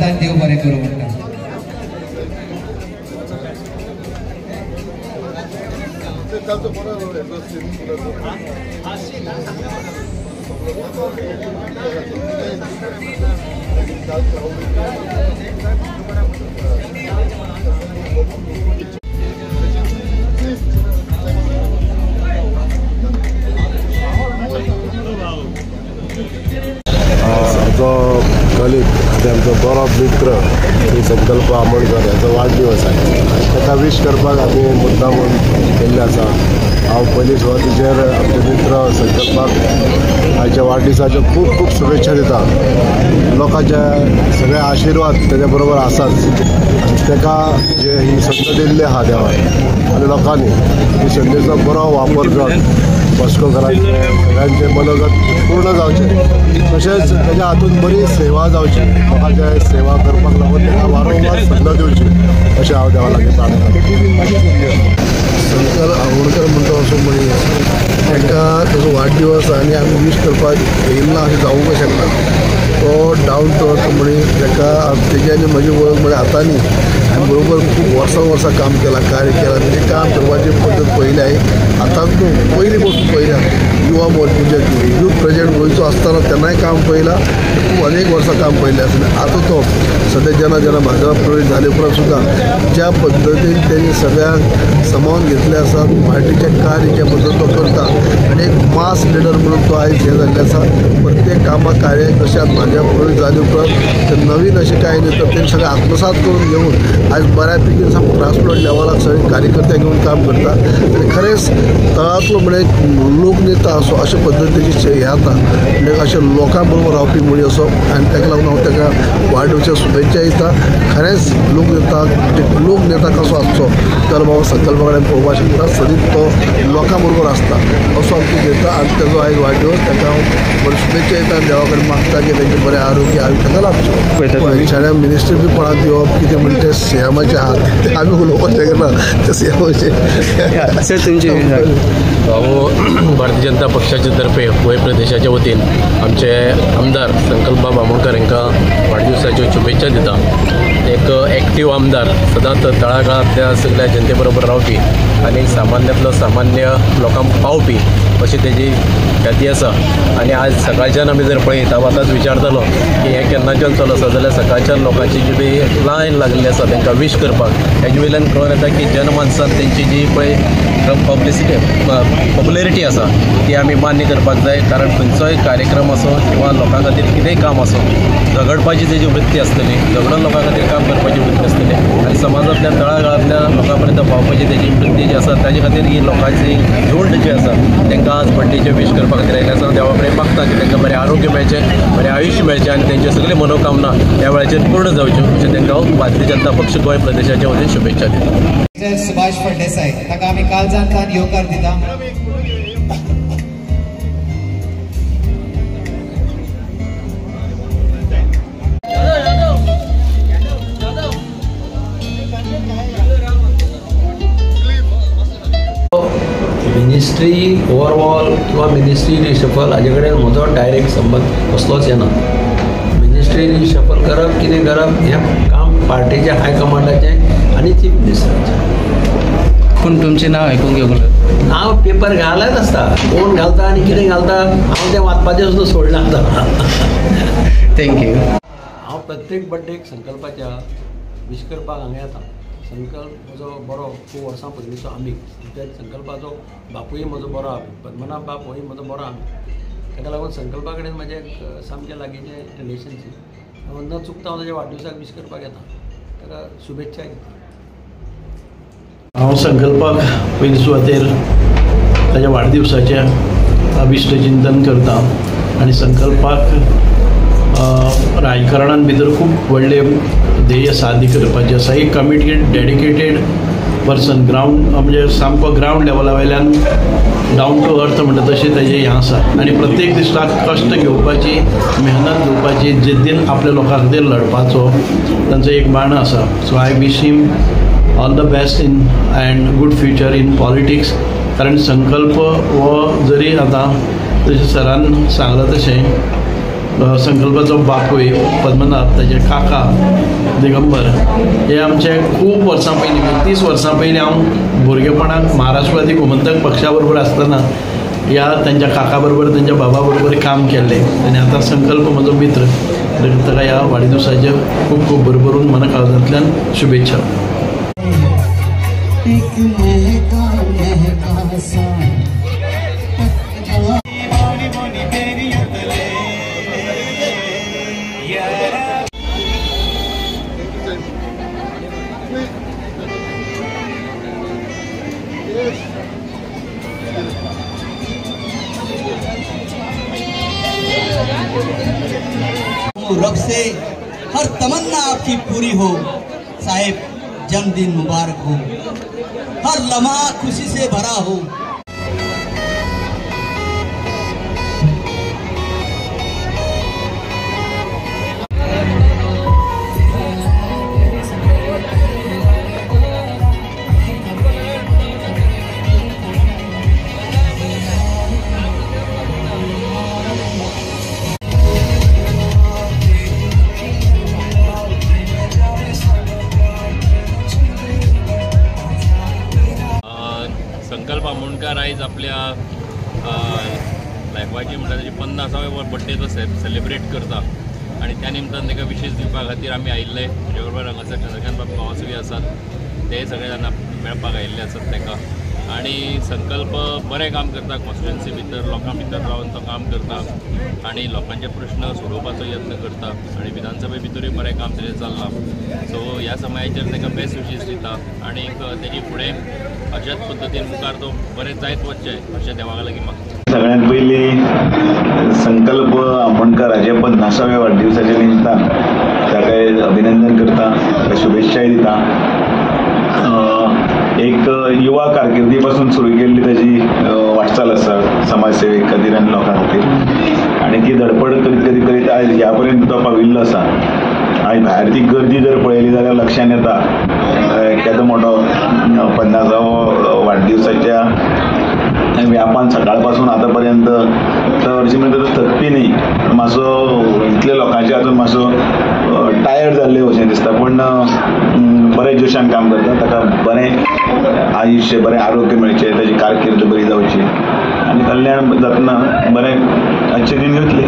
आसतना देव बरें करूं म्हणटा. जो कलीग आनी आमचो बरो मित्र श्री संकल्प आमोणकर हाचो वाडदिवस आहे. ताका विश करपाक आमी मुद्दामून केल्ले आसा. हांव पयलीं सुवातेचेर आमचे मित्र संकल्पाक हाच्या वाडदिवसाच्यो खूब खूब शुभेच्छा दिता. लोकांचे सगळे आशिर्वाद तेजे बरोबर आसाच. ताका जे ही संद दिल्ली आहा देवान आनी लोकांनी ही संदेचो बरो वापर जावन वास्कोकारांचे सगळ्यांचे मनोगत पूर्ण जावचे. तशेंच ताच्या हातूंत बरी सेवा जावची. लोकांचे सेवा करपाक लागून ताका वारंवार संद दिवची अशें हांव देवा लागीं प्रार्थना करतां. संकल्प आमोणकर म्हणटा असो म्हणी ताका ताचो वाडदिवस आनी आमी वीश करपाक येयना अशें जावंक शकना. तो डावन टू अर्थ म्हणी ताका तेजी आनी म्हजी वळख म्हळ्यार आतांनी आमी बरोबर खूब वर्सां काम केलां, कार्य केलां. म्हणजे काम करपाची पद्दत पयली हांवें आतांच न्हू पयली पासून पयल्या. युवा मोर्चाचे यूथ प्रेसिडेंट गोंयचो आसतना तेन्नाय काम पयलां. खूब अनेक वर्सां काम पयलें आसलें. आतां तो सद्या जेन्ना भाजपांत प्रवेश जाले उपरांत सुद्दां ज्या पद्दतीन तेणी सगळ्यांक समावून घेतले आसात, पार्टीचे कार्य ज्या पद्दतीन तो करता आनी एक मास लिडर म्हणून तो आयज हे जाल्ले आसा. प्रत्येक कामाक कार्य तशेंच भाजप प्रवेश जाले उपरांत ते नवीन अशें कांय न्ही तर तेणी सगळें आत्मसात करून घेवन आयज बऱ्यापैकी ग्रासरूट लेवलाक सगळे कार्यकर्ते घेवन काम करता. आनी खरेंच तळांतलो म्हणजे लोकनेता असो अशा पद्दतीची हे जाता. म्हणजे अशें लोकां बरोबर रावपी मनीस असो आनी ताका लागून हांव ताका वाडदिवसाच्या शुभेच्छा दिता. खरेंच लोकनेता कसो आसचो तर बाबा संकल्पा कडेन पळोवपाक शकता. सदीत तो लोकां बरोबर आसता असो आमकां दिता. आनी ताजो आयज वाडदिवस ताका हांव बरी शुभेच्छा दिता. देवा कडेन मागता की तांचे बरें आरोग्य आयुश्य लाभचें. शाळा मिनिस्ट्री बी पळात येवप कितें म्हणजे ते सीएमाचे हात ते आमी उलोवपाचें ना ते सीएमाचे अशें तुमचे हांव भारतीय जनता पक्षाचे तर्फे गोंय प्रदेशाच्या वतीन आमचे आमदार संकल्प आमोणकर हांकां वाडदिवसाच्यो शुभेच्छा दिता. एक एक्टीव आमदार सदांच तळागाळांतल्या सगळ्या जनते बरोबर रावपी आनी सामान्यांतलो सामान्य लोकांक पावपी अशी तेजी ख्याती आसा. आनी आज सकाळच्यान आमी जर पळयत हांव आतांच विचारतालो की हें केन्नाच्यान चलत आसा जाल्यार सकाळच्यान लोकांची जी बी लायन लागलेली आसा तांकां विश करपाक हेजे वयल्यान कळून येता की जनमानसांत तेंची जी पळय पॉप्युलॅरिटी आसा ती आमी मान्य करपाक जाय. कारण खंयचोय कार्यक्रम आसो किंवा लोकां खातीर कितेंय काम आसो झगडपाची तेजी वृत्ती आसतली, झगडून लोकां खातीर काम करपाची वृत्ती आसतली आनी समाजांतल्या तळागाळांतल्या लोकां पर्यंत पावपाची तेजी वृत्ती जी आसा ताजे खातीर ही लोकांची झुंड जी आसा तांकां आज बर्थडेचे विश करपा खातीर आयिल्ले आसा. देवा कडेन मागता की तांकां बरें आरोग्य मेळचें, बरें आयुश्य मेळचें आनी तेंच्यो सगळे मनोकामना ह्या वेळाचेर पूर्ण जावच्यो अशें तांकां हांव भारतीय जनता पक्ष गोंय प्रदेशाच्या वतीन शुभेच्छा दिता. सुभाष फळदेसाय ताका आमी काळजांतल्यान येवकार दिता. मिनिस्ट्री ओवरऑल किंवा मिनिस्ट्री रिशफल हाजे कडेन म्हजो डायरेक्ट संबंद कसलोच येना. मिनिस्ट्री रिशफल करप कितें करप हें काम पार्टीच्या हायकमांडाचें आनी चीफ मिनिस्टराचें. पूण तुमचें नांव आयकूंक घेवंक हांव पेपर घालत आसता कोण घालता आनी कितें घालता हांव तें वाचपाचें सुद्दां सोडना आसता. थँक्यू. हांव प्रत्येक बर्थडेक संकल्पाच्या विश करपाक हांगा येता. संकल्प म्हजो बरो खूब वर्सां पयलींचो आमीक. संकल्पाचो बापूय म्हजो बरो आमी, पद्मनाभ बाप होय म्हजो बरो आमी. ताका लागून संकल्पा कडेन म्हाजें सामकें लागींचें रिलेशनशीप. हांव न चुकता हांव ताच्या वाडदिवसाक विश करपाक येता. ताका शुभेच्छाय दिता. हांव संकल्पाक पयलीं सुवातेर ताच्या वाडदिवसाचें अभिश्ट चिंतन करता आनी संकल्पाक राजकारणान भितर खूब व्हडले ध्येय साध्य करपाचें आसा. एक कमिटेड डेडिकेटेड पर्सन ग्रावंड म्हणजे सामको ग्रावंड लेवला वयल्यान डावन टू अर्थ म्हणटा तशें ताजें हें आसा आनी प्रत्येक दिसाक कश्ट घेवपाची, मेहनत घेवपाची, जिद्दीन आपल्या लोकां खातीर लडपाचो तांचो एक बाण आसा. So I wish him all the best in and good future in politics. कारण संकल्प हो जरी आतां जशें सरान सांगलां तशें संकल्पाचो बापूय पद्मनाभ ताचे काका दिगंबर हे आमचे खूब वर्सां पयलीं 30 वर्सां पयलीं हांव भुरगेपणांत महाराष्ट्रवादी गोमंतक पक्षा बरोबर आसतना ह्या तांच्या काका बरोबर तांच्या बाबा बरोबर काम केल्लें आनी आतां संकल्प म्हजो मित्र ताका ह्या वाडदिवसाचे खूब खूब भरभरून मना काळजांतल्यान शुभेच्छा. रब से हर तमन्ना आपकी पूरी हो साहेब, जन्मदिन मुबारक हो, हर लम्हा खुशी से भरा हो. संकल्प आमोणकार आयज आपल्या लायफाची म्हणटा ताची 50वे बर्थडेचो सेलिब्रेट करता आनी त्या निमतान ताका विशेष दिवपा खातीर आमी आयिल्ले. म्हजे बरोबर हांगासर चंद्रकांत बाब गांवसवी आसात, ते सगळे जाण मेळपाक आयिल्ले आसात ताका. आनी संकल्प बरें काम करता, कॉन्स्टिट्युएन्सी भितर लोकां भितर रावन तो काम करता आनी लोकांचे प्रश्न सोडोवपाचो यत्न करता आनी विधानसभे भितरूय बरें काम तेजें चल्लां. सो ह्या समयाचेर ताका बेस्ट विशीस दिता आनी तेजी फुडें अशाच पद्दतीन मुखार तो बरें जायत वचचें अशें देवाक लागीं मागता. सगळ्यांत पयलीं संकल्प आमोणकाराचे 50व्या वाडदिवसाच्या निमतान ताका अभिनंदन करता, ताका शुभेच्छाय दिता. एक युवा कारकिर्दी पासून सुरू केल्ली ताची वाटचाल आसा समाजसेवे खातीर आनी लोकां खातीर आनी ती धडपड करीत करीत आयज ह्या पर्यंत तो पाविल्लो आसा. आयज भायर ती गर्दी जर पळयली जाल्यार लक्षांत येता केदो मोठो 50वो वाडदिवसाच्या व्यापान सकाळ पासून आतां पर्यंत हरशीं म्हणटा तो थकपी न्ही. मातसो इतल्या लोकांचे हातून मातसो टायर्ड जाल्ले भशेन दिसता, पूण बरें जोशान काम करता. ताका बरें आयुश्य, बरें आरोग्य मेळचें, ताची कारकिर्द बरी जावची आनी कल्याण जातना बरें अच्छे दीन येतले.